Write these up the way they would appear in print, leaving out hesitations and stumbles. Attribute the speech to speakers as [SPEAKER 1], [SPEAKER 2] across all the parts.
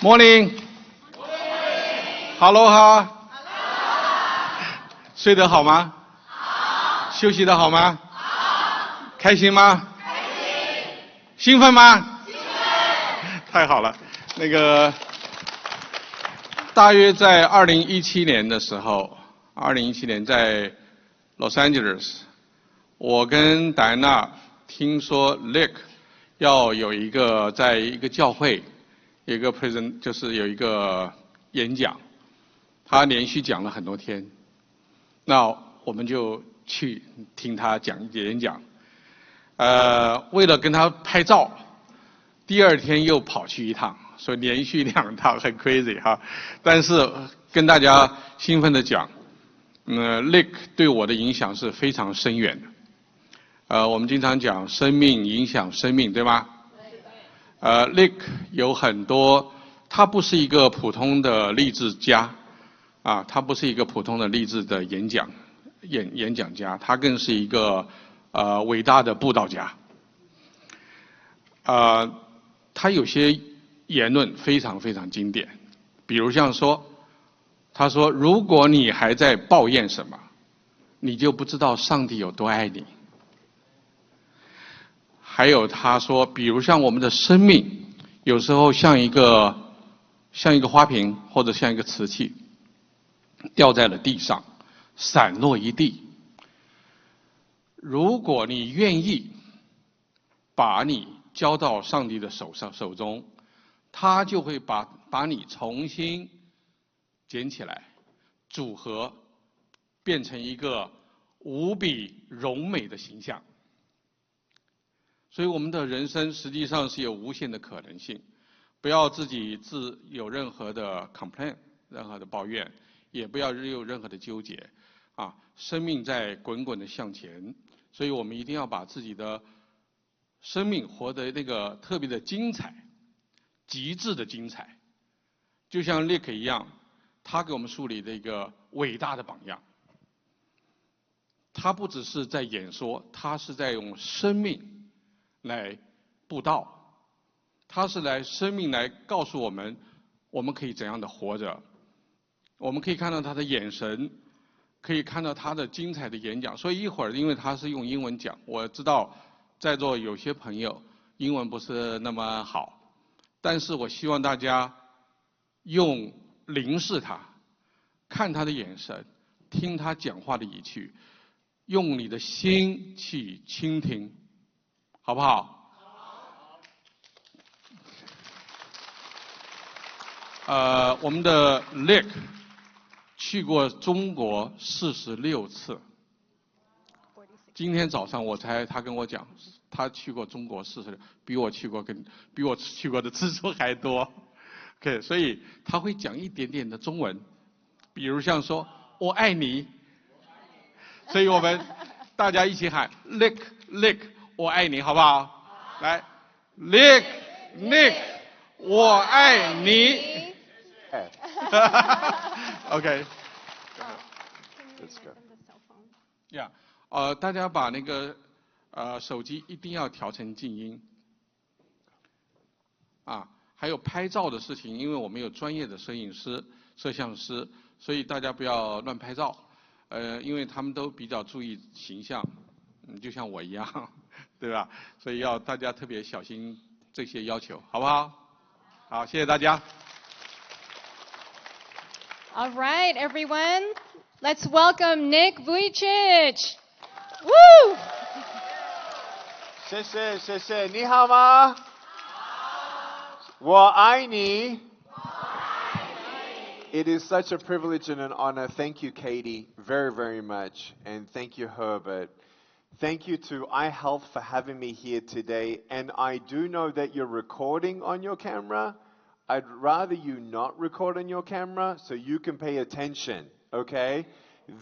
[SPEAKER 1] Morning。Hello 哈。睡得好吗？好。休息得好吗？好。开心吗？开心。兴奋吗？兴奋。太好了。大约在2017年的时候，2017年在 Los Angeles， 我跟戴安娜听说 Lick 要有在一个教会有一个 就是有一个演讲，他连续讲了很多天，那我们就去听他演讲。为了跟他拍照，第二天又跑去一趟，所以连续2趟很 crazy 哈。但是跟大家兴奋的讲，Lick 对我的影响是非常深远的。我们经常讲生命影响生命，对吗？Lick 有很多，他不是一个普通的励志家，他不是一个普通的励志的演讲家，他更是一个伟大的布道家。他有些言论非常非常经典，比如像他说如果你还在抱怨什么，你就不知道上帝有多爱你。还有他说，比如像我们的生命，有时候像一个花瓶或者像一个瓷器，掉在了地上，散落一地。如果你愿意把你交到上帝的手中，他就会把你重新捡起来，组合，变成一个无比柔美的形象。所以我们的人生实际上是有无限的可能性，不要自己有任何的 complaint， 任何的抱怨，也不要有任何的纠结。生命在滚滚的向前，所以我们一定要把自己的生命活得特别的精彩，极致的精彩。就像 Lick 一样，他给我们树立了一个伟大的榜样。他不只是在演说，他是在用生命来布道，他是生命来告诉我们，我们可以怎样的活着。我们可以看到他的眼神，可以看到他的精彩的演讲。所以一会儿，因为他是用英文讲，我知道在座有些朋友英文不是那么好，但是我希望大家凝视他，看他的眼神，听他讲话的语气，用你的心去倾听。好不好？我们的 Lick 去过中国46次。今天早上他跟我讲，他去过中国46，比我去过的次数还多。OK， 所以他会讲一点点的中文，比如像说“我爱你”，所以我们大家一起喊 Lick Lick。我爱你，好不好？来 ，Lick Lick， 我爱你。OK。That's good. Yeah， 大家把手机一定要调成静音。还有拍照的事情，因为我们有专业的摄影师、摄像师，所以大家不要乱拍照。因为他们都比较注意形象，就像我一样。对吧？所以要大家特别小心这些要求，好不好？好，谢谢大家。
[SPEAKER 2] All right, everyone, let's welcome Nick Vujicic. Woo!
[SPEAKER 3] 谢谢，你好吗？我爱你。It is such a privilege and an honor. Thank you, Katie, very, very much, and thank you, Herbert.Thank you to iHealth for having me here today. And I do know that you're recording on your camera. I'd rather you not record on your camera so you can pay attention, okay?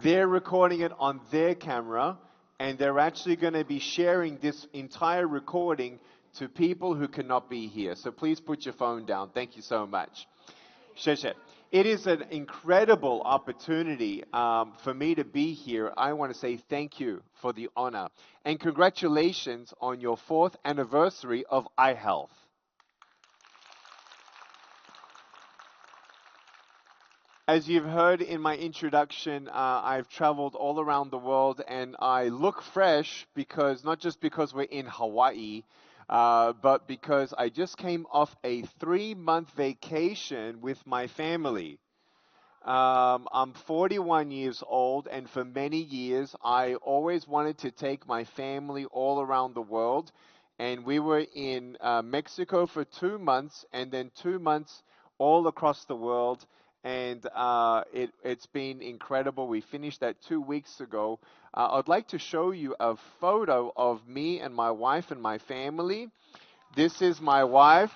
[SPEAKER 3] They're recording it on their camera, and they're actually going to be sharing this entire recording to people who cannot be here. So please put your phone down. Thank you so much. 谢谢。It is an incredible opportunity for me to be here. I want to say thank you for the honor. And congratulations on your 4th anniversary of iHealth. As you've heard in my introduction, I've traveled all around the world, and I look fresh because not just because we're in Hawaii, but because I just came off a 3-month vacation with my family. I'm 41 years old, and for many years, I always wanted to take my family all around the world. And we were in Mexico for 2 months, and then 2 months all across the world. And it's been incredible. We finished that 2 weeks ago. I'd like to show you a photo of me and my wife and my family. This is my wife.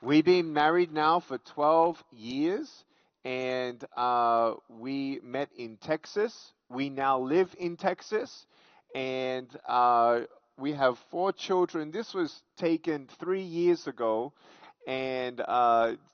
[SPEAKER 3] We've been married now for 12 years, and we met in Texas. We now live in Texas, and we have 4 children. This was taken 3 years ago, and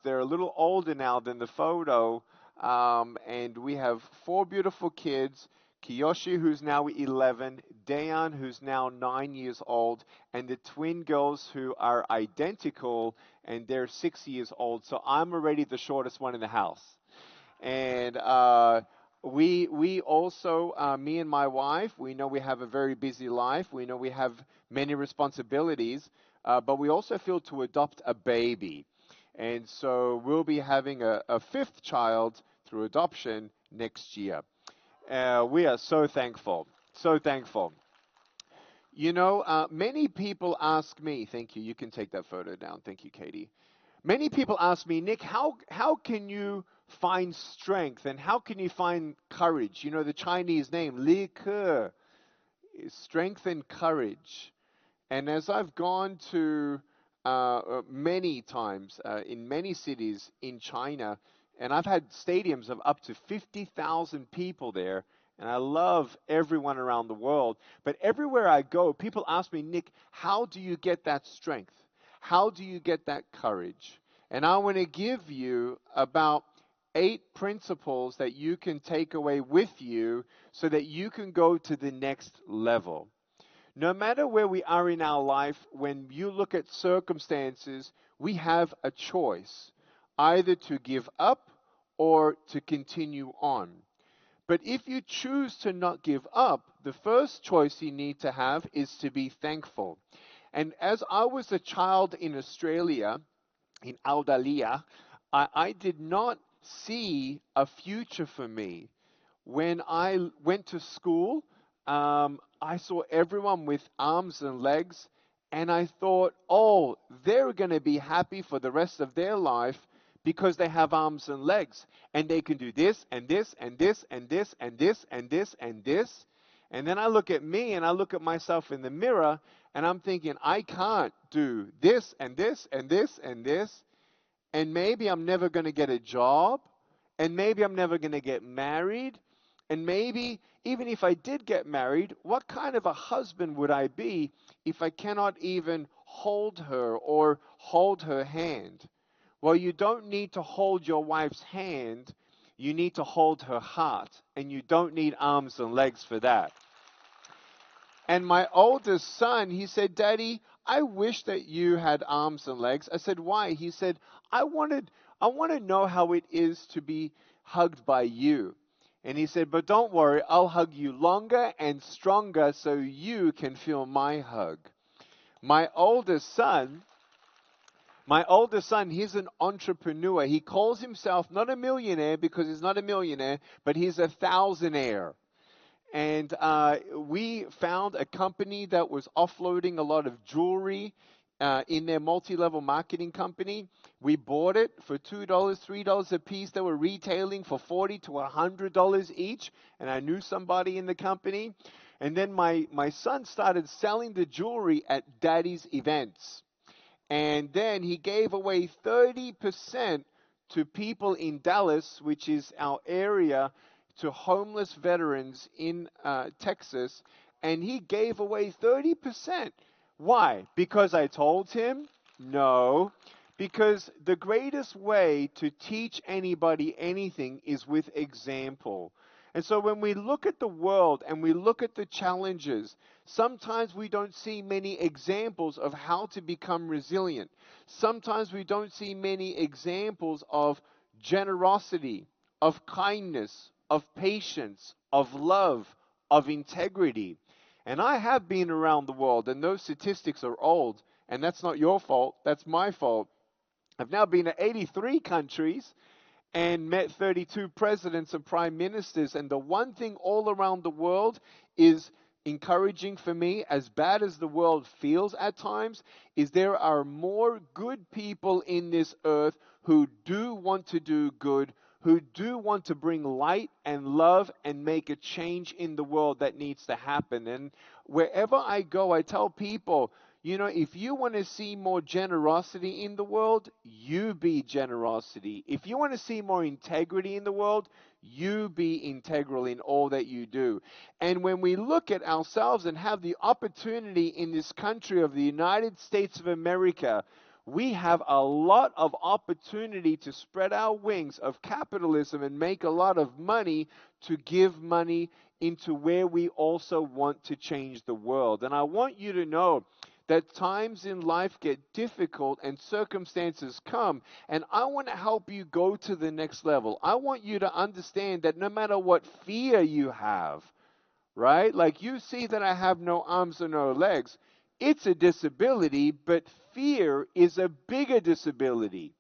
[SPEAKER 3] they're a little older now than the photo, and we have 4 beautiful kids. Kiyoshi, who's now 11, Dayan, who's now 9 years old, and the twin girls who are identical, and they're 6 years old. So I'm already the shortest one in the house. And we also, me and my wife, we know we have a very busy life. We know we have many responsibilities, but we also feel to adopt a baby. And so we'll be having a 5th child through adoption next year. We are so thankful, so thankful. You know, many people ask me, thank you, you can take that photo down. Thank you, Katie. Many people ask me, Nick, how can you find strength and how can you find courage? You know, the Chinese name, Li Ke, is strength and courage. And as I've gone to many times in many cities in China, and I've had stadiums of up to 50,000 people there, and I love everyone around the world. But everywhere I go, people ask me, Nick, how do you get that strength? How do you get that courage? And I want to give you about 8 principles that you can take away with you so that you can go to the next level. No matter where we are in our life, when you look at circumstances, we have a choice, either to give up or to continue on. But if you choose to not give up, the first choice you need to have is to be thankful. And as I was a child in Australia, in Aldalia, I did not see a future for me. When I went to school, I saw everyone with arms and legs, and I thought, oh, they're going to be happy for the rest of their life because they have arms and legs, and they can do this and this and this and this and this and this and this. And then I look at me and I look at myself in the mirror, and I'm thinking, I can't do this and this and this and this, and maybe I'm never going to get a job, and maybe I'm never going to get married, and maybe even if I did get married, what kind of a husband would I be if I cannot even hold her or hold her hand? Well, you don't need to hold your wife's hand. You need to hold her heart, and you don't need arms and legs for that. And my oldest son, he said, Daddy, I wish that you had arms and legs. I said, why? He said, I want to know how it is to be hugged by you. And he said, but don't worry, I'll hug you longer and stronger so you can feel my hug. My oldest son, he's an entrepreneur. He calls himself not a millionaire because he's not a millionaire, but he's a thousandaire. And we found a company that was offloading a lot of jewelry in their multi-level marketing company. We bought it for $2, $3 a piece. They were retailing for $40 to $100 each, and I knew somebody in the company. And then my son started selling the jewelry at Daddy's events. And then he gave away 30% to people in Dallas, which is our area, to homeless veterans in Texas. And he gave away 30%. Why? Because I told him? No. Because the greatest way to teach anybody anything is with example. And so when we look at the world and we look at the challenges, sometimes we don't see many examples of how to become resilient. Sometimes we don't see many examples of generosity, of kindness, of patience, of love, of integrity. And I have been around the world, and those statistics are old, and that's not your fault, that's my fault. I've now been to 83 countries and met 32 presidents and prime ministers. And the one thing all around the world is encouraging for me, as bad as the world feels at times, is there are more good people in this earth who do want to do good, who do want to bring light and love and make a change in the world that needs to happen. And wherever I go, I tell people, you know, if you want to see more generosity in the world, you be generosity. If you want to see more integrity in the world, you be integral in all that you do. And when we look at ourselves and have the opportunity in this country of the United States of America, we have a lot of opportunity to spread our wings of capitalism and make a lot of money to give money into where we also want to change the world. And I want you to know that times in life get difficult and circumstances come, and I want to help you go to the next level. I want you to understand that no matter what fear you have, right? Like you see that I have no arms or no legs. It's a disability, but fear is a bigger disability.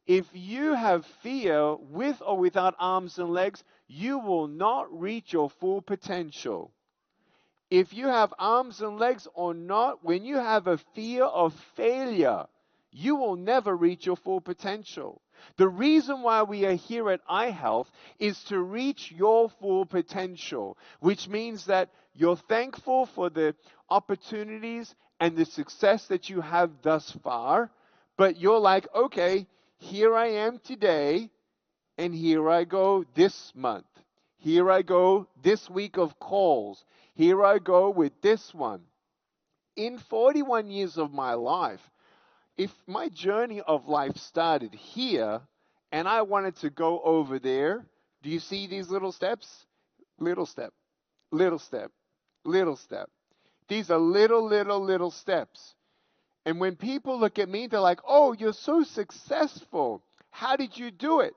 [SPEAKER 3] If you have fear with or without arms and legs, you will not reach your full potential. If you have arms and legs or not, when you have a fear of failure, you will never reach your full potential. The reason why we are here at iHealth is to reach your full potential, which means that you're thankful for the opportunities and the success that you have thus far, but you're like, okay, here I am today, and here I go this month. Here I go this week of calls. Here I go with this one. In 41 years of my life, if my journey of life started here and I wanted to go over there, do you see these little steps? Little step, little step, little step. These are little steps. And when people look at me, they're like, oh, you're so successful. How did you do it?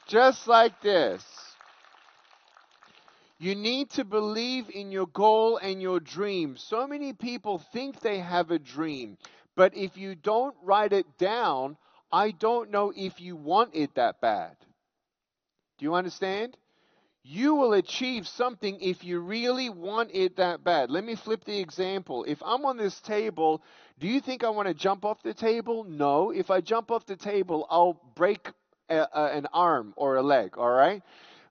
[SPEAKER 3] Just like this. You need to believe in your goal and your dream. So many people think they have a dream, but if you don't write it down, I don't know if you want it that bad. Do you understand? You will achieve something if you really want it that bad. Let me flip the example. If I'm on this table, do you think I want to jump off the table? No. If I jump off the table, I'll break an arm or a leg, all right?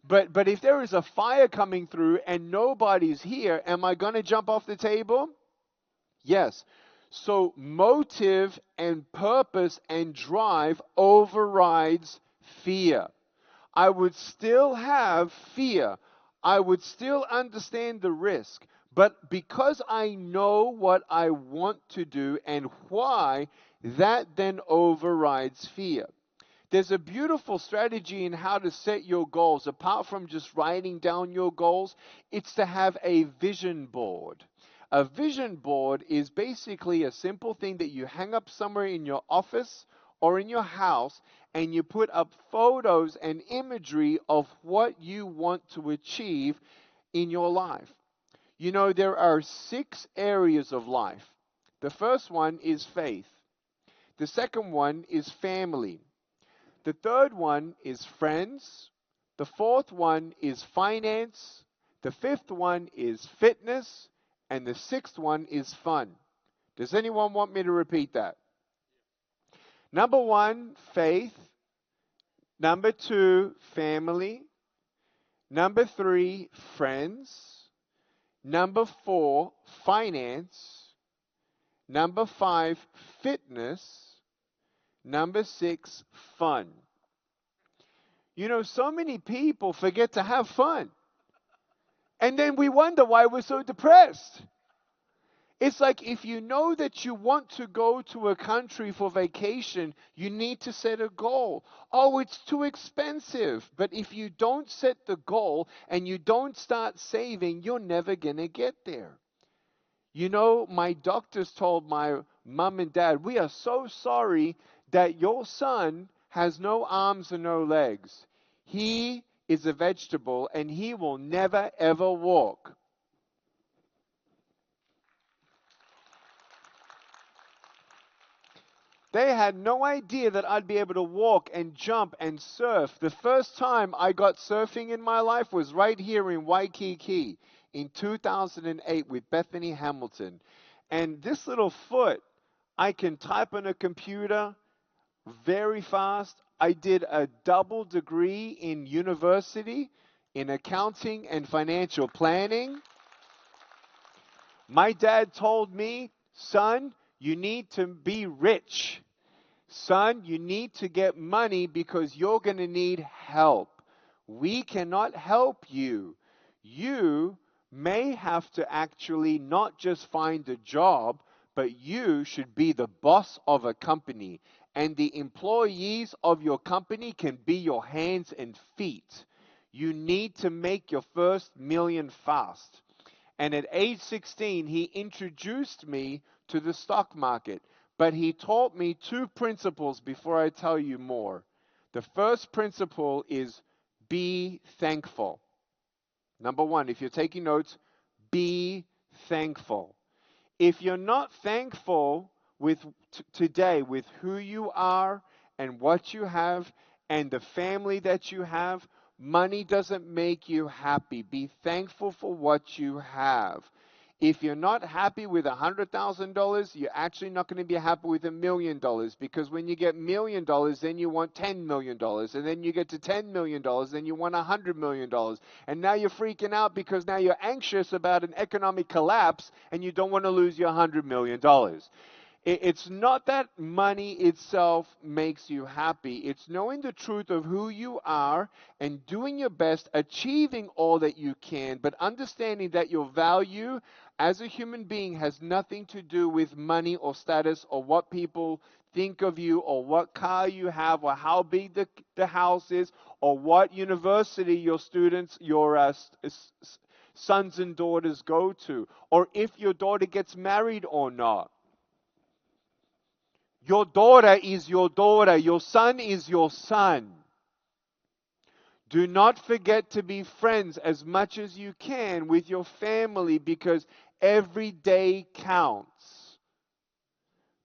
[SPEAKER 3] But if there is a fire coming through and nobody's here, am I going to jump off the table? Yes. So motive and purpose and drive overrides fear. I would still have fear. I would still understand the risk. But because I know what I want to do and why, that then overrides fear. There's a beautiful strategy in how to set your goals. Apart from just writing down your goals, it's to have a vision board. A vision board is basically a simple thing that you hang up somewhere in your office or in your house, and you put up photos and imagery of what you want to achieve in your life. You know, there are 6 areas of life. The first one is faith. The second one is family. The third one is friends. The fourth one is finance. The fifth one is fitness. And the sixth one is fun. Does anyone want me to repeat that? Number 1, faith. Number 2, family. Number 3, friends. Number 4, finance. Number 5, fitness. Number 6, fun. You know, so many people forget to have fun. And then we wonder why we're so depressed. It's like if you know that you want to go to a country for vacation, you need to set a goal. Oh, it's too expensive. But if you don't set the goal and you don't start saving, you're never going to get there. You know, my doctors told my mom and dad, we are so sorry that your son has no arms and no legs. He is a vegetable and he will never ever walk. They had no idea that I'd be able to walk and jump and surf. The first time I got surfing in my life was right here in Waikiki in 2008 with Bethany Hamilton. And this little foot, I can type on a computer very fast. I did a double degree in university in accounting and financial planning. My dad told me, son, you need to be rich. Son, you need to get money because you're going to need help. We cannot help you. You may have to actually not just find a job, but you should be the boss of a company. And the employees of your company can be your hands and feet. You need to make your first million fast. And at age 16, he introduced me to the stock market. But he taught me two principles before I tell you more. The first principle is be thankful. Number one, if you're taking notes, be thankful. If you're not thankful with today, with who you are and what you have and the family that you have, money doesn't make you happy. Be thankful for what you have. If you're not happy with $100,000, you're actually not going to be happy with $1 million, because when you get $1 million, then you want $10 million, and then you get to $10 million, then you want $100 million, and now you're freaking out because now you're anxious about an economic collapse, and you don't want to lose your $100 million. It's not that money itself makes you happy. It's knowing the truth of who you are and doing your best, achieving all that you can, but understanding that your value as a human being has nothing to do with money or status or what people think of you or what car you have or how big the house is or what university your students, your sons and daughters go to, or if your daughter gets married or not. Your daughter is your daughter. Your son is your son. Do not forget to be friends as much as you can with your family, because every day counts.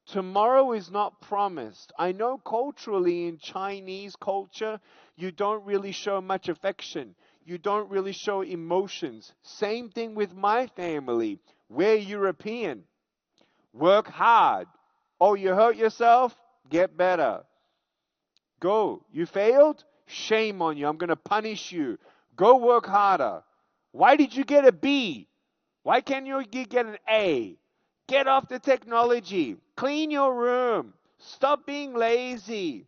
[SPEAKER 3] Tomorrow is not promised. I know culturally in Chinese culture, you don't really show much affection. You don't really show emotions. Same thing with my family. We're European. Work hard. Oh, you hurt yourself? Get better. Go. You failed? Shame on you. I'm going to punish you. Go work harder. Why did you get a B? Why can't you get an A? Get off the technology. Clean your room. Stop being lazy.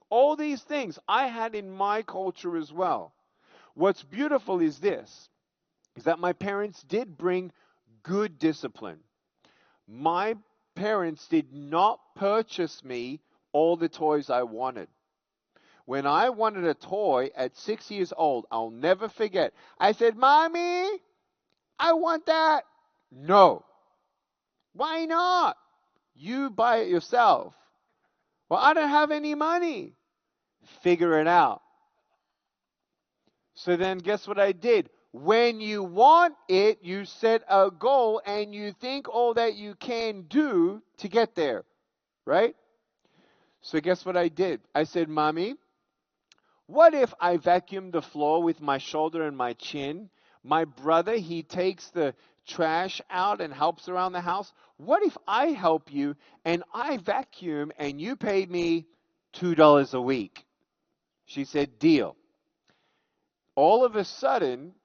[SPEAKER 3] All these things I had in my culture as well. What's beautiful is this, is that my parents did bring good discipline. My parents did not purchase me all the toys I wanted. When I wanted a toy at 6 years old, I'll never forget. I said, Mommy, I want that. No. Why not? You buy it yourself. Well, I don't have any money. Figure it out. So then guess what I did? When you want it, you set a goal and you think all that you can do to get there, right? So guess what I did? I said, Mommy, what if I vacuum the floor with my shoulder and my chin? My brother, he takes the trash out and helps around the house. What if I help you and I vacuum and you paid me $2 a week? She said, deal. All of a sudden,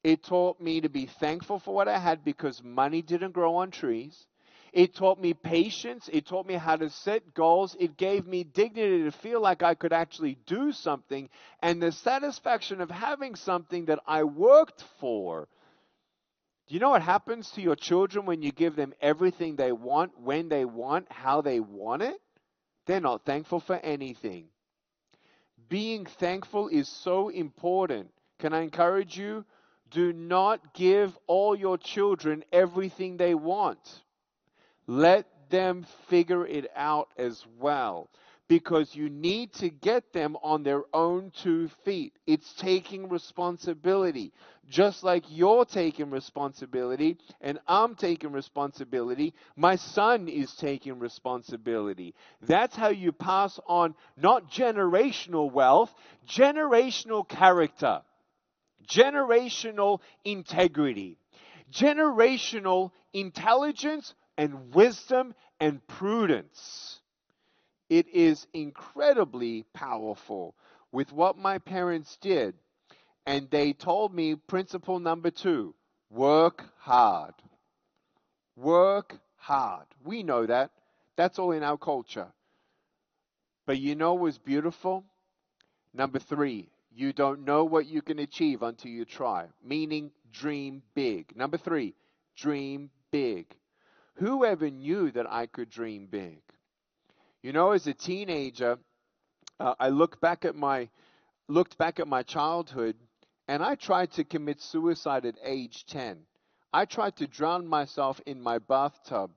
[SPEAKER 3] it taught me to be thankful for what I had, because money didn't grow on trees. It taught me patience. It taught me how to set goals. It gave me dignity to feel like I could actually do something, and the satisfaction of having something that I worked for. Do you know what happens to your children when you give them everything they want, when they want, how they want it? They're not thankful for anything. Being thankful is so important. Can I encourage you? Do not give all your children everything they want. Let them figure it out as well, because you need to get them on their own 2 feet. It's taking responsibility. Just like you're taking responsibility and I'm taking responsibility, my son is taking responsibility. That's how you pass on not generational wealth, generational character, generational integrity, generational intelligence and wisdom and prudence. It is incredibly powerful with what my parents did. And they told me principle number 2, work hard. Work hard. We know that. That's all in our culture. But you know what's beautiful? Number 3, you don't know what you can achieve until you try. Meaning, dream big. Number 3, dream big. Whoever knew that I could dream big? You know, as a teenager, I looked back at my childhood, and I tried to commit suicide at age 10. I tried to drown myself in my bathtub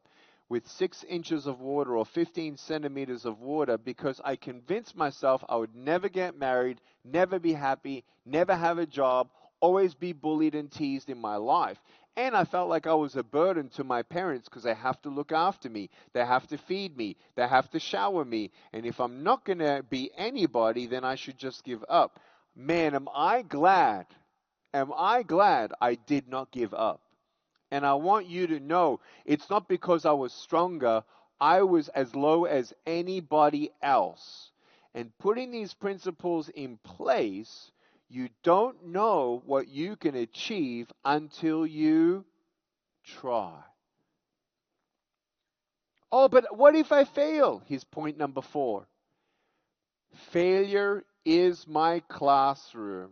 [SPEAKER 3] with 6 inches of water or 15 centimeters of water because I convinced myself I would never get married, never be happy, never have a job, always be bullied and teased in my life. And I felt like I was a burden to my parents because they have to look after me. They have to feed me. They have to shower me. And if I'm not going to be anybody, then I should just give up. Man, am I glad I did not give up. And I want you to know, it's not because I was stronger. I was as low as anybody else. And putting these principles in place, you don't know what you can achieve until you try. Oh, but what if I fail? Here's point number 4. Failure is my classroom.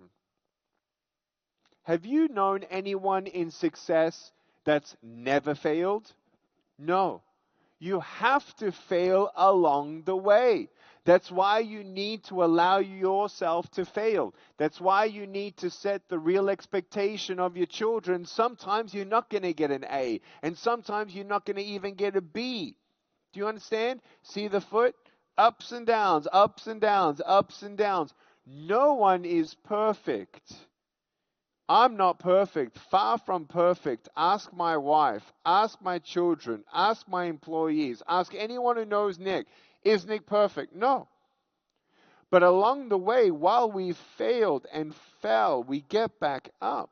[SPEAKER 3] Have you known anyone in success that's never failed? No. You have to fail along the way. That's why you need to allow yourself to fail. That's why you need to set the real expectation of your children. Sometimes you're not going to get an A, and sometimes you're not going to even get a B. Do you understand? See the foot? Ups and downs, ups and downs, ups and downs. No one is perfect. I'm not perfect, far from perfect. Ask my wife, ask my children, ask my employees, ask anyone who knows Nick. Is Nick perfect? No. But along the way, while we failed and fell, we get back up.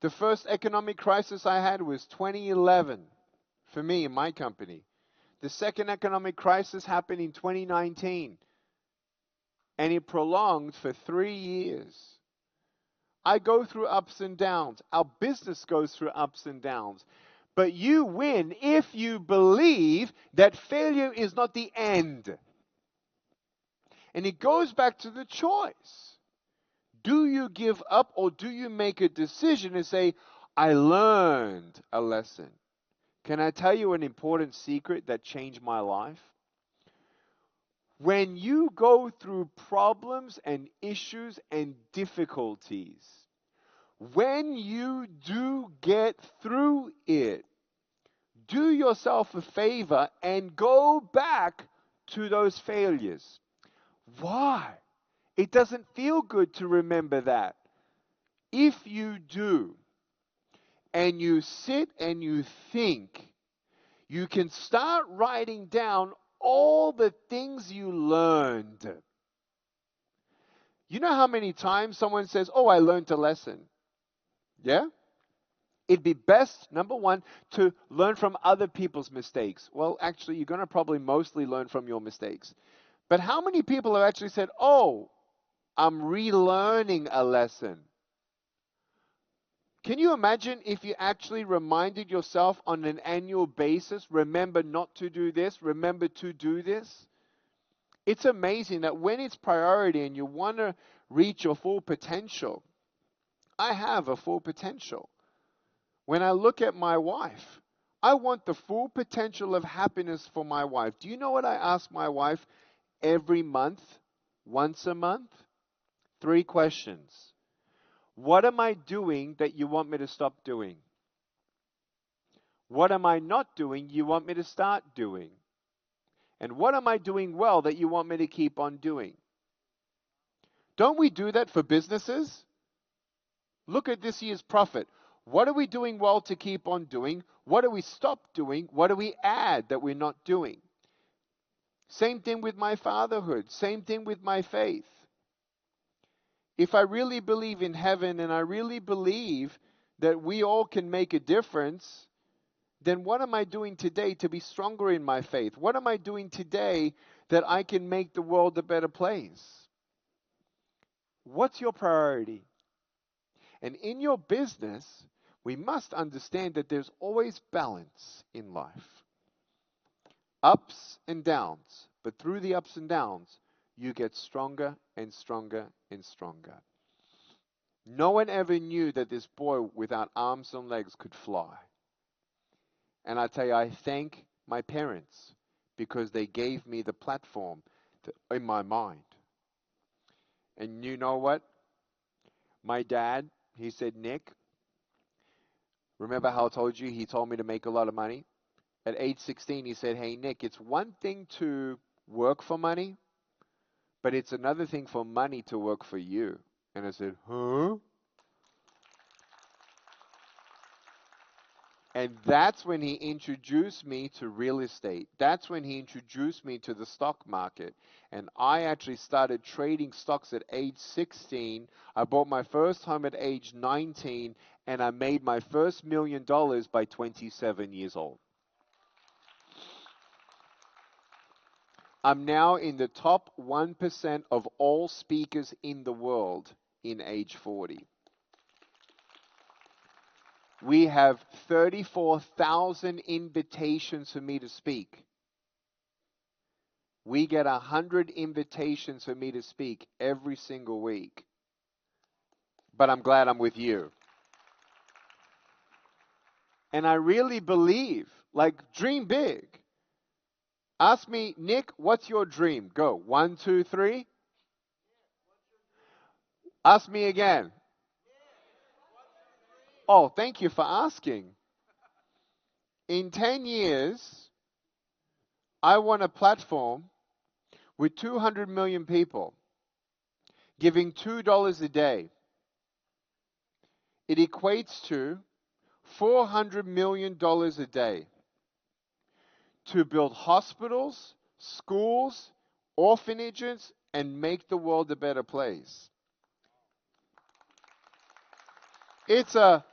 [SPEAKER 3] The first economic crisis I had was 2011 for me and my company. The second economic crisis happened in 2019, and it prolonged for 3 years. I go through ups and downs. Our business goes through ups and downs. But you win if you believe that failure is not the end. And it goes back to the choice. Do you give up, or do you make a decision and say, I learned a lesson? Can I tell you an important secret that changed my life? When you go through problems and issues and difficulties, when you do get through it, do yourself a favor and go back to those failures. Why? It doesn't feel good to remember that. If you do, and you sit and you think, you can start writing down all the things you learned. You know how many times someone says, oh, I learned a lesson? Yeah? It'd be best, number 1, to learn from other people's mistakes. Well, actually, you're going to probably mostly learn from your mistakes. But how many people have actually said, oh, I'm relearning a lesson? Can you imagine if you actually reminded yourself on an annual basis, remember not to do this, remember to do this? It's amazing that when it's priority and you want to reach your full potential, I have a full potential. When I look at my wife, I want the full potential of happiness for my wife. Do you know what I ask my wife every month, once a month? 3 questions. What am I doing that you want me to stop doing? What am I not doing you want me to start doing? And what am I doing well that you want me to keep on doing? Don't we do that for businesses? Look at this year's profit. What are we doing well to keep on doing? What do we stop doing? What do we add that we're not doing? Same thing with my fatherhood. Same thing with my faith. If I really believe in heaven and I really believe that we all can make a difference, then what am I doing today to be stronger in my faith? What am I doing today that I can make the world a better place? What's your priority? And in your business, we must understand that there's always balance in life. Ups and downs. But through the ups and downs, you get stronger and stronger and stronger. No one ever knew that this boy without arms and legs could fly. And I tell you, I thank my parents because they gave me the platform in my mind. And you know what? My dad, he said, Nick, remember how I told you he told me to make a lot of money? At age 16, he said, hey, Nick, it's one thing to work for money, but it's another thing for money to work for you. And I said, huh? And that's when he introduced me to real estate. That's when he introduced me to the stock market. And I actually started trading stocks at age 16. I bought my first home at age 19, and I made my first $1 million by 27 years old. I'm now in the top 1% of all speakers in the world in age 40. We have 34,000 invitations for me to speak. We get 100 invitations for me to speak every single week. But I'm glad I'm with you. And I really believe, like, dream big. Ask me, Nick, what's your dream? Go. 1, 2, 3. Ask me again. Oh, thank you for asking. In 10 years, I want a platform with 200 million people giving $2 a day. It equates to $400 million a day to build hospitals, schools, orphanages, and make the world a better place. It's a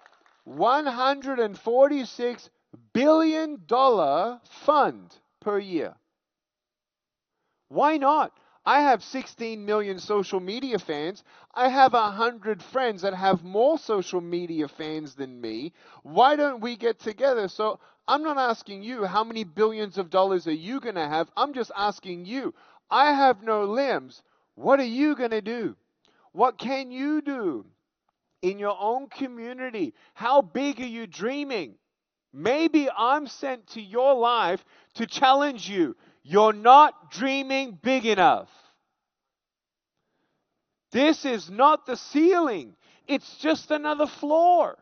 [SPEAKER 3] $146 billion fund per year. Why not? I have 16 million social media fans. I have 100 friends that have more social media fans than me. Why don't we get together? So I'm not asking you how many billions of dollars are you going to have. I'm just asking you. I have no limbs. What are you going to do? What can you do in your own community? How big are you dreaming? Maybe I'm sent to your life to challenge you. You're not dreaming big enough. This is not the ceiling. It's just another floor.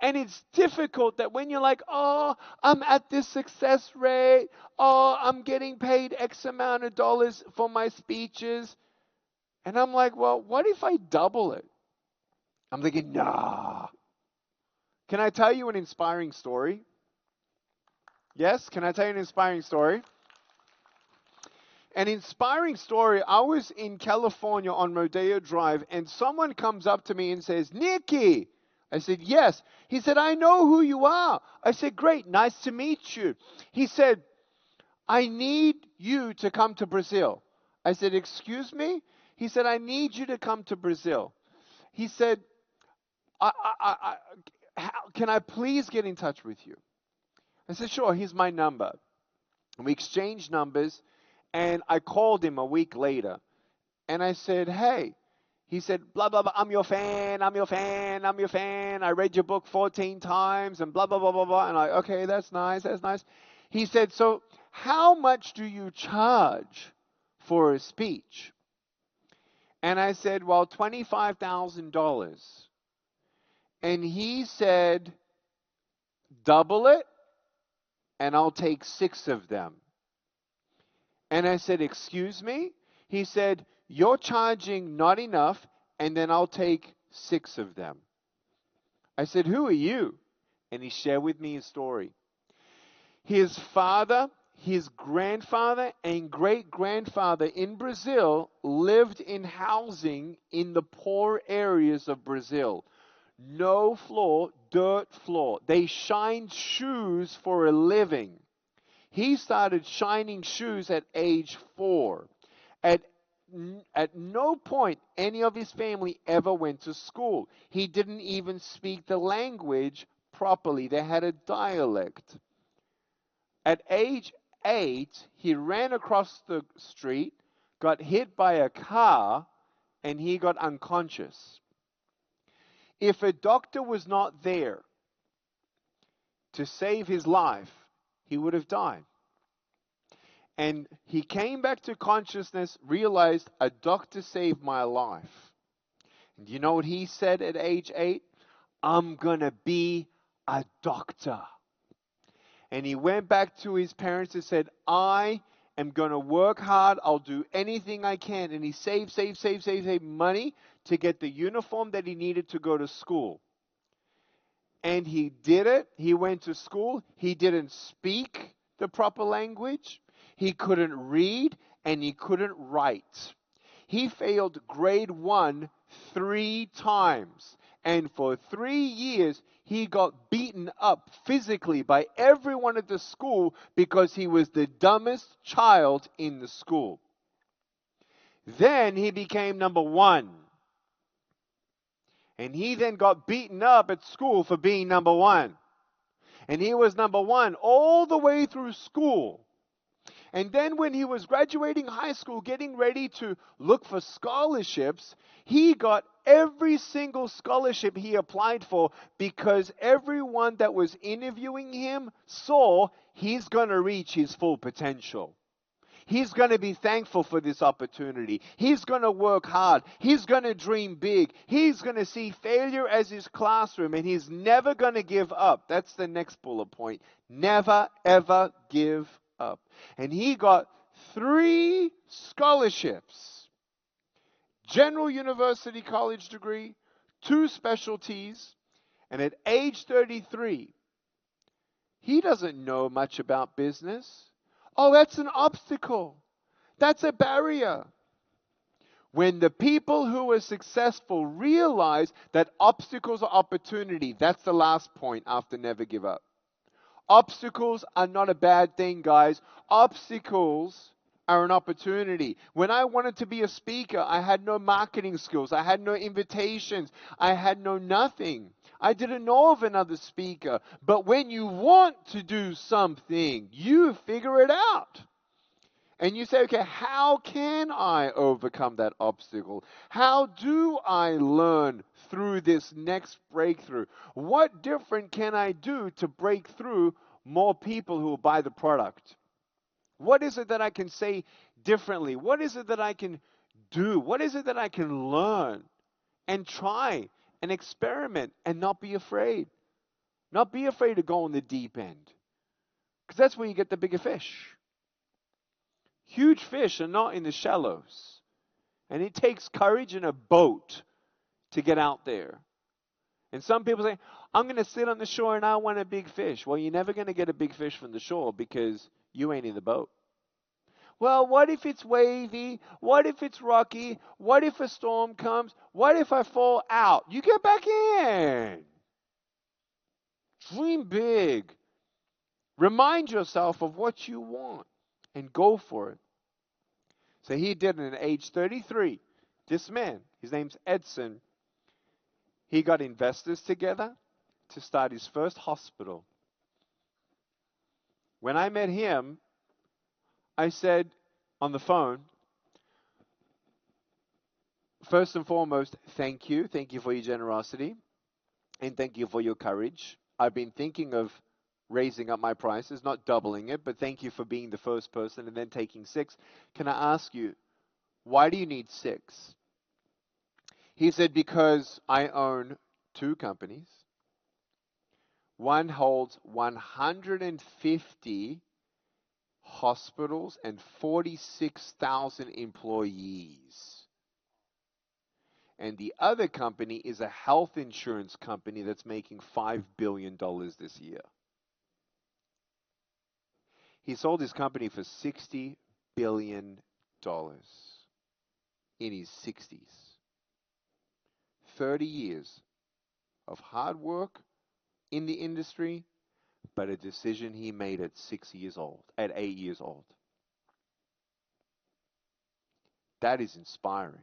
[SPEAKER 3] And it's difficult that when you're like, oh, I'm at this success rate. Oh, I'm getting paid X amount of dollars for my speeches. And I'm like, well, what if I double it? I'm thinking, nah. Can I tell you an inspiring story? Yes? Can I tell you an inspiring story? An inspiring story, I was in California on Rodeo Drive, and someone comes up to me and says, Nikki. I said, yes. He said, I know who you are. I said, great, nice to meet you. He said, I need you to come to Brazil. I said, excuse me? He said, I need you to come to Brazil. He said, can I please get in touch with you? I said, sure, here's my number. And we exchanged numbers, and I called him a week later. And I said, hey. He said, blah, blah, blah, I'm your fan, I'm your fan, I'm your fan. I read your book 14 times and blah, blah, blah, blah, blah. And I, okay, that's nice, that's nice. He said, so how much do you charge for a speech? And I said, well, $25,000. And he said, double it, and I'll take 6 of them. And I said, excuse me? He said, you're charging not enough, and then I'll take 6 of them. I said, who are you? And he shared with me his story. His father, his grandfather, and great-grandfather in Brazil lived in housing in the poor areas of Brazil. No floor, dirt floor. They shined shoes for a living. He started shining shoes at age 4. At no point any of his family ever went to school. He didn't even speak the language properly. They had a dialect. At age 8, he ran across the street, got hit by a car, and he got unconscious. If a doctor was not there to save his life, he would have died. And he came back to consciousness, realized a doctor saved my life. And you know what he said at age 8? I'm going to be a doctor. And he went back to his parents and said, I am going to work hard. I'll do anything I can. And he saved money to get the uniform that he needed to go to school. And he did it. He went to school. He didn't speak the proper language. He couldn't read, and he couldn't write. He failed grade 1 3 times. And for 3 years, he got beaten up physically by everyone at the school because he was the dumbest child in the school. Then he became number 1. And he then got beaten up at school for being number 1. And he was number 1 all the way through school. And then when he was graduating high school, getting ready to look for scholarships, he got every single scholarship he applied for because everyone that was interviewing him saw he's going to reach his full potential. He's going to be thankful for this opportunity. He's going to work hard. He's going to dream big. He's going to see failure as his classroom, and he's never going to give up. That's the next bullet point. Never, ever give up. And he got 3 scholarships. General University College degree, 2 specialties, and at age 33, he doesn't know much about business. Oh, that's an obstacle. That's a barrier. When the people who are successful realize that obstacles are opportunity, that's the last point after never give up. Obstacles are not a bad thing, guys. Obstacles are an opportunity. When I wanted to be a speaker, I had no marketing skills. I had no invitations. I had no nothing. I didn't know of another speaker. But when you want to do something, you figure it out. And you say, okay, how can I overcome that obstacle? How do I learn through this next breakthrough? What different can I do to break through more people who will buy the product? What is it that I can say differently? What is it that I can do? What is it that I can learn and try and experiment and not be afraid? Not be afraid to go in the deep end. Because that's where you get the bigger fish. Huge fish are not in the shallows. And it takes courage and a boat to get out there. And some people say, I'm going to sit on the shore and I want a big fish. Well, you're never going to get a big fish from the shore because you ain't in the boat. Well, what if it's wavy? What if it's rocky? What if a storm comes? What if I fall out? You get back in. Dream big. Remind yourself of what you want and go for it. So he did it at age 33. This man, his name's Edson, he got investors together to start his first hospital. When I met him, I said on the phone, First and foremost, thank you. Thank you for your generosity. And thank you for your courage. I've been thinking of raising up my prices, not doubling it, but thank you for being the first person and then taking 6. Can I ask you, why do you need 6? He said, because I own 2 companies. One holds 150 hospitals and 46,000 employees. And the other company is a health insurance company that's making $5 billion this year. He sold his company for $60 billion in his 60s. 30 years of hard work in the industry, but a decision he made at 8 years old. That is inspiring.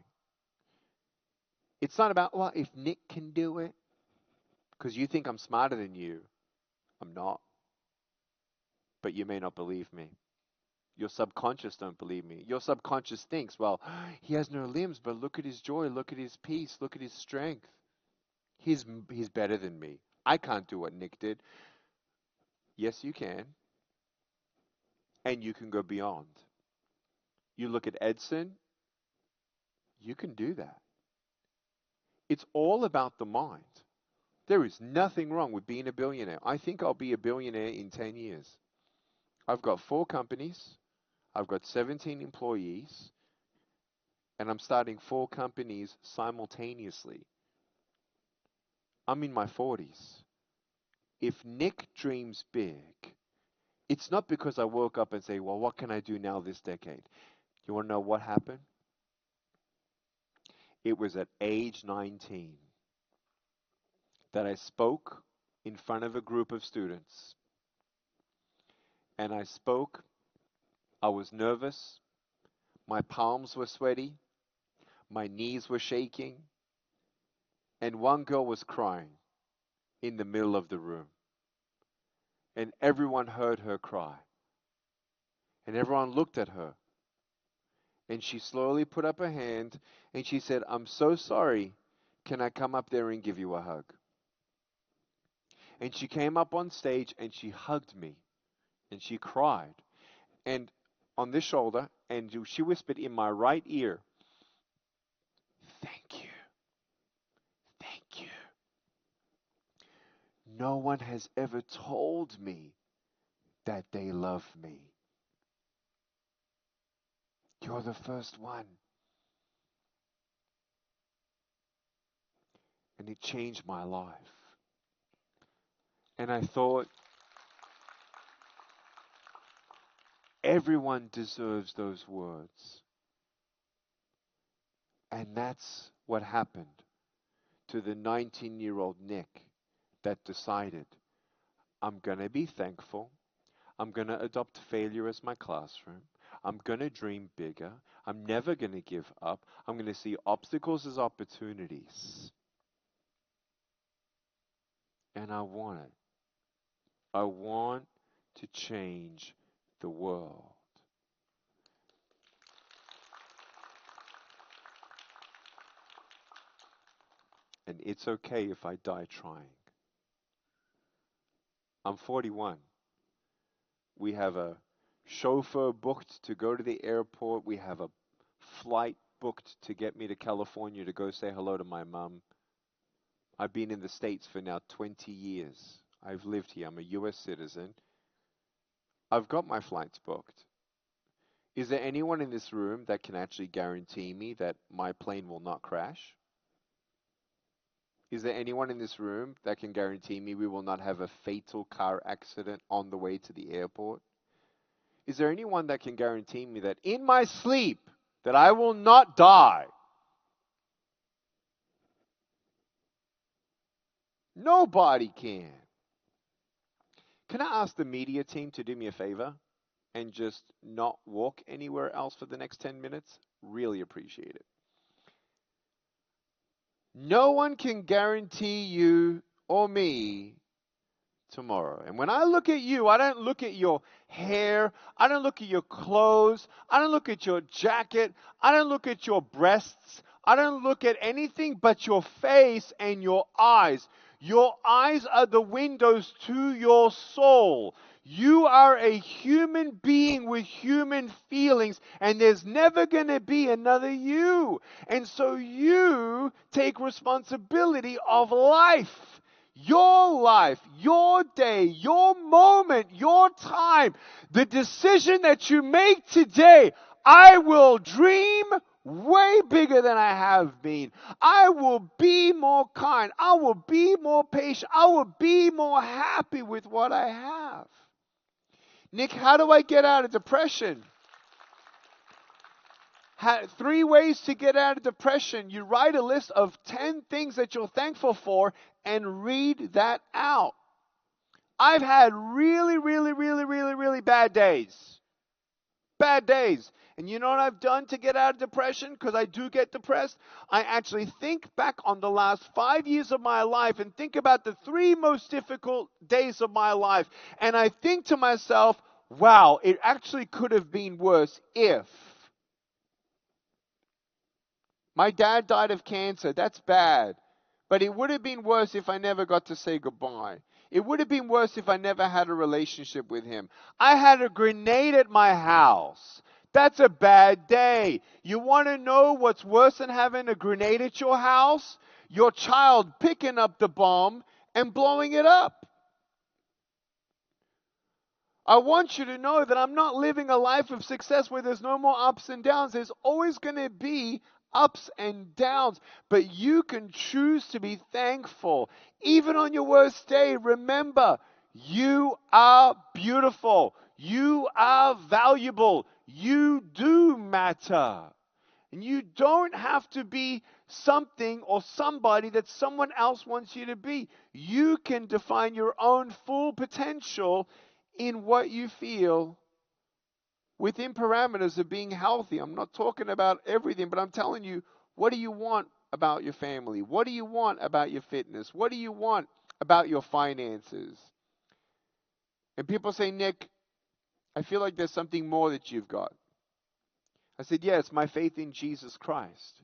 [SPEAKER 3] It's not about, well, if Nick can do it, because you think I'm smarter than you. I'm not. But you may not believe me. Your subconscious don't believe me. Your subconscious thinks, well, he has no limbs, but look at his joy, look at his peace, look at his strength. He's better than me. I can't do what Nick did. Yes, you can. And you can go beyond. You look at Edson, you can do that. It's all about the mind. There is nothing wrong with being a billionaire. I think I'll be a billionaire in 10 years. I've got 4 companies. I've got 17 employees. And I'm starting 4 companies simultaneously. I'm in my 40s. If Nick dreams big, it's not because I woke up and say, well, what can I do now this decade? You want to know what happened? It was at age 19 that I spoke in front of a group of students. And I spoke. I was nervous. My palms were sweaty. My knees were shaking. And one girl was crying in the middle of the room. And everyone heard her cry. And everyone looked at her. And she slowly put up her hand and she said, I'm so sorry. Can I come up there and give you a hug? And she came up on stage and she hugged me. And she cried. And on this shoulder, and she whispered in my right ear, thank you. Thank you. No one has ever told me that they love me. You're the first one. And it changed my life. And I thought, everyone deserves those words. And that's what happened to the 19-year-old Nick that decided, I'm going to be thankful. I'm going to adopt failure as my classroom. I'm going to dream bigger. I'm never going to give up. I'm going to see obstacles as opportunities. And I want it. I want to change the world. And it's okay if I die trying. I'm 41. We have a chauffeur booked to go to the airport. We have a flight booked to get me to California to go say hello to my mom. I've been in the States for now 20 years. I've lived here. I'm a U.S. citizen. I've got my flights booked. Is there anyone in this room that can actually guarantee me that my plane will not crash? Is there anyone in this room that can guarantee me we will not have a fatal car accident on the way to the airport? Is there anyone that can guarantee me that in my sleep that I will not die? Nobody can. Can I ask the media team to do me a favor and just not walk anywhere else for the next 10 minutes? Really appreciate it. No one can guarantee you or me tomorrow. And when I look at you, I don't look at your hair. I don't look at your clothes. I don't look at your jacket. I don't look at your breasts. I don't look at anything but your face and your eyes. Your eyes are the windows to your soul. You are a human being with human feelings, and there's never going to be another you. And so you take responsibility of life. Your day, your moment, your time. The decision that you make today, I will dream way bigger than I have been. I will be more kind. I will be more patient. I will be more happy with what I have. Nick, how do I get out of depression? 3 ways to get out of depression. You write a list of 10 things that you're thankful for and read that out. I've had really bad days. Bad days. And you know what I've done to get out of depression? Because I do get depressed. I actually think back on the last 5 years of my life and think about the 3 most difficult days of my life. And I think to myself, wow, it actually could have been worse if. My dad died of cancer. That's bad. But it would have been worse if I never got to say goodbye. It would have been worse if I never had a relationship with him. I had a grenade at my house. That's a bad day. You want to know what's worse than having a grenade at your house? Your child picking up the bomb and blowing it up. I want you to know that I'm not living a life of success where there's no more ups and downs. There's always going to be ups and downs, but you can choose to be thankful. Even on your worst day, remember, you are beautiful. You are valuable. You do matter. And you don't have to be something or somebody that someone else wants you to be. You can define your own full potential in what you feel within parameters of being healthy. I'm not talking about everything, but I'm telling you, what do you want about your family? What do you want about your fitness? What do you want about your finances? And people say, Nick, I feel like there's something more that you've got. I said, yes, my faith in Jesus Christ.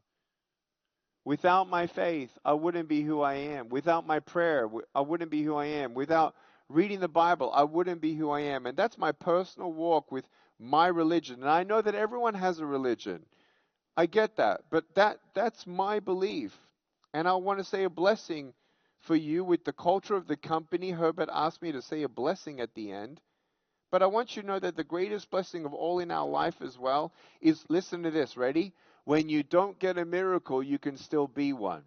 [SPEAKER 3] Without my faith, I wouldn't be who I am. Without my prayer, I wouldn't be who I am. Without reading the Bible, I wouldn't be who I am. And that's my personal walk with my religion. And I know that everyone has a religion. I get that. But that's my belief. And I want to say a blessing for you with the culture of the company. Herbert asked me to say a blessing at the end. But I want you to know that the greatest blessing of all in our life as well is, listen to this, ready? When you don't get a miracle, you can still be one.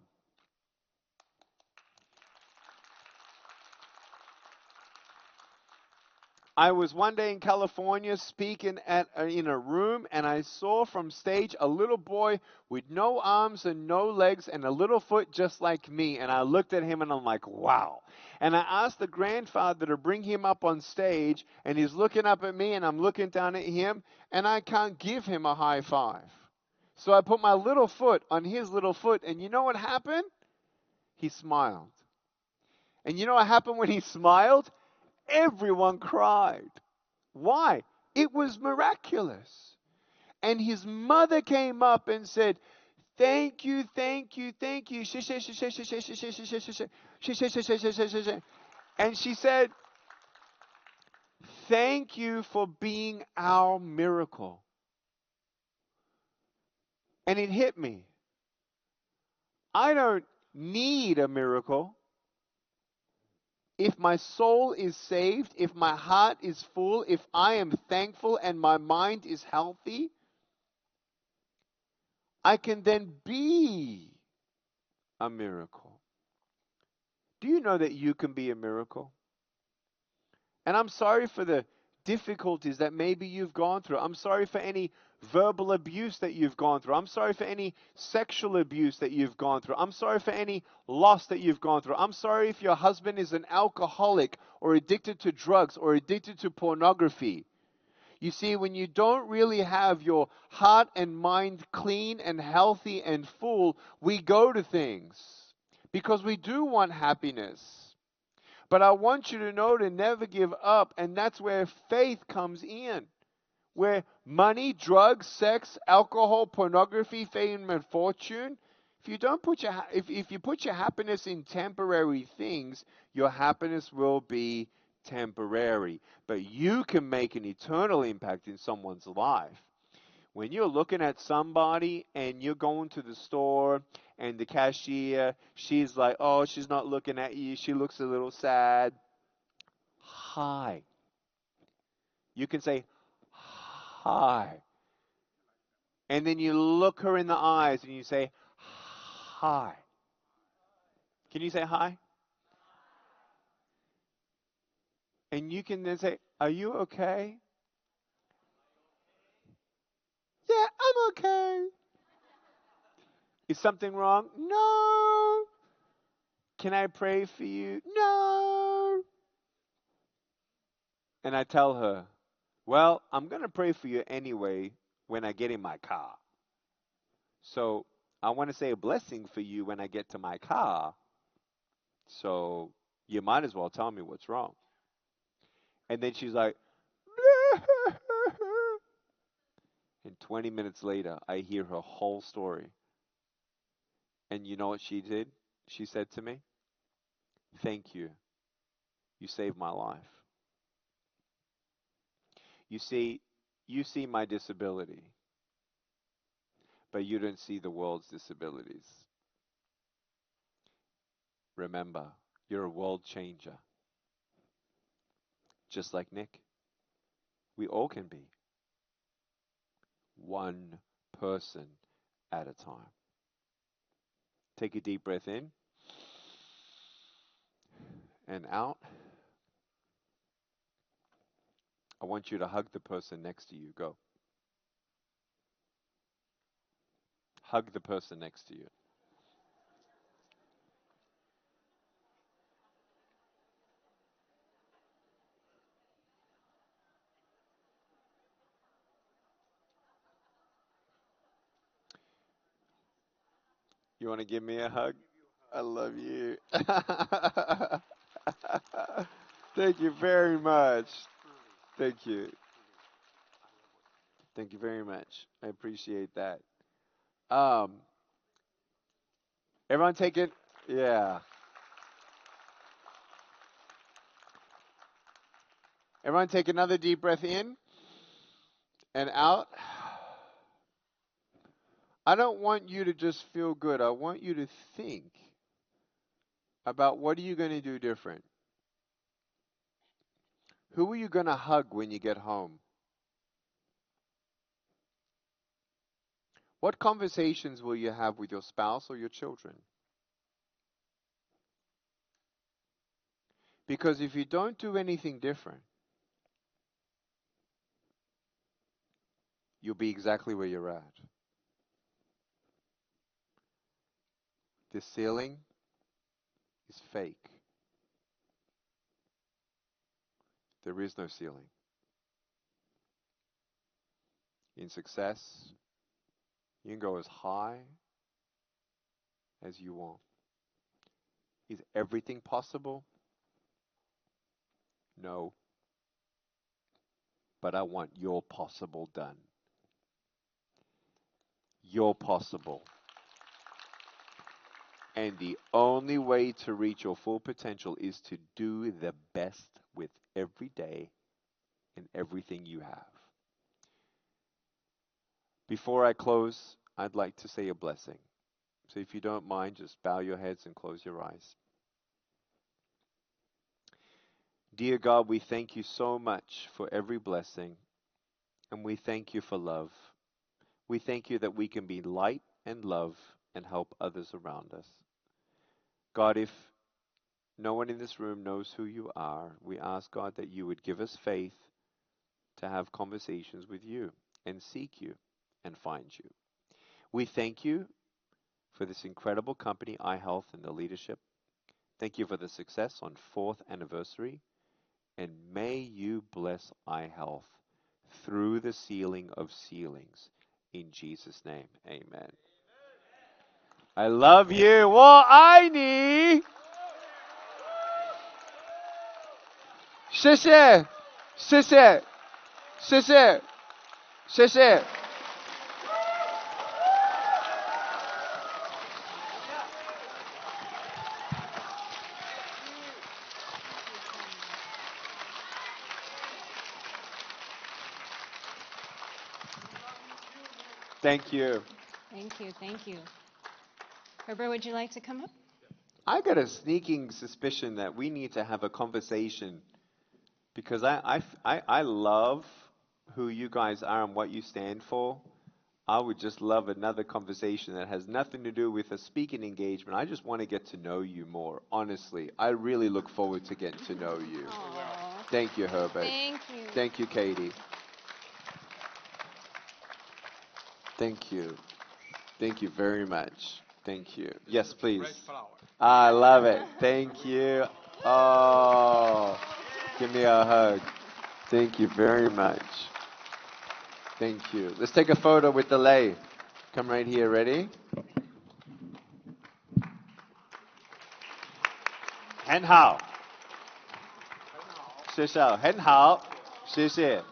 [SPEAKER 3] I was one day in California speaking in a room, and I saw from stage a little boy with no arms and no legs and a little foot just like me. And I looked at him and I'm like, wow. And I asked the grandfather to bring him up on stage, and he's looking up at me and I'm looking down at him, and I can't give him a high five. So I put my little foot on his little foot, and you know what happened? He smiled. And you know what happened when he smiled? Everyone cried. Why? It was miraculous. And his mother came up and said, thank you, thank you, thank you. And she said, thank you for being our miracle. And it hit me. I don't need a miracle. If my soul is saved, if my heart is full, if I am thankful and my mind is healthy, I can then be a miracle. Do you know that you can be a miracle? And I'm sorry for the difficulties that maybe you've gone through. I'm sorry for any verbal abuse that you've gone through. I'm sorry for any sexual abuse that you've gone through. I'm sorry for any loss that you've gone through. I'm sorry if your husband is an alcoholic or addicted to drugs or addicted to pornography. You see, when you don't really have your heart and mind clean and healthy and full, we go to things because we do want happiness. But I want you to know to never give up, and that's where faith comes in. Where money, drugs, sex, alcohol, pornography, fame, and fortune If you put your happiness in temporary things, your happiness will be temporary. But you can make an eternal impact in someone's life. When you're looking at somebody and you're going to the store and the cashier, she's like, oh, she's not looking at you. She looks a little sad. Hi. You can say, hi. And then you look her in the eyes and you say, hi. Can you say hi? And you can then say, are you okay? Yeah, I'm okay. Is something wrong? No. Can I pray for you? No. And I tell her, well, I'm going to pray for you anyway when I get in my car. So I want to say a blessing for you when I get to my car. So you might as well tell me what's wrong. And then she's like, and 20 minutes later, I hear her whole story. And you know what she did? She said to me, thank you. You saved my life. You see my disability, but you don't see the world's disabilities. Remember, you're a world changer. Just like Nick. We all can be. One person at a time. Take a deep breath in and out. I want you to hug the person next to you. Go. Hug the person next to you. You want to give me a hug? I love you. Thank you very much. Thank you. Thank you very much. I appreciate that. Everyone take it? Yeah. Everyone take another deep breath in and out. I don't want you to just feel good. I want you to think about what are you going to do different. Who are you going to hug when you get home? What conversations will you have with your spouse or your children? Because if you don't do anything different, you'll be exactly where you're at. The ceiling is fake. There is no ceiling. In success, you can go as high as you want. Is everything possible? No. But I want your possible done. Your possible. And the only way to reach your full potential is to do the best with every day and everything you have. Before I close, I'd like to say a blessing. So if you don't mind, just bow your heads and close your eyes. Dear God, we thank you so much for every blessing, and we thank you for love. We thank you that we can be light and love and help others around us. God, if no one in this room knows who you are, we ask, God, that you would give us faith to have conversations with you and seek you and find you. We thank you for this incredible company, iHealth, and the leadership. Thank you for the success on 4th anniversary. And may you bless iHealth through the ceiling of ceilings. In Jesus' name, amen. I love you. 我爱你。谢谢，谢谢，谢谢，谢谢。Thank you.
[SPEAKER 2] Thank you, thank you. Herbert, would you like to come up?
[SPEAKER 3] I got a sneaking suspicion that we need to have a conversation because I love who you guys are and what you stand for. I would just love another conversation that has nothing to do with a speaking engagement. I just want to get to know you more, honestly. I really look forward to getting to know you.
[SPEAKER 2] Aw,
[SPEAKER 3] Thank you, Herbert.
[SPEAKER 2] thank you.
[SPEAKER 3] Thank you, Katie. Thank you. Thank you very much. Thank you. Yes, please.
[SPEAKER 1] Fresh flower.
[SPEAKER 3] I love it. Thank you. Oh, give me a hug. Thank you very much. Thank you. Let's take a photo with the lei. Come right here. Ready? 很好。谢谢。很好。谢谢。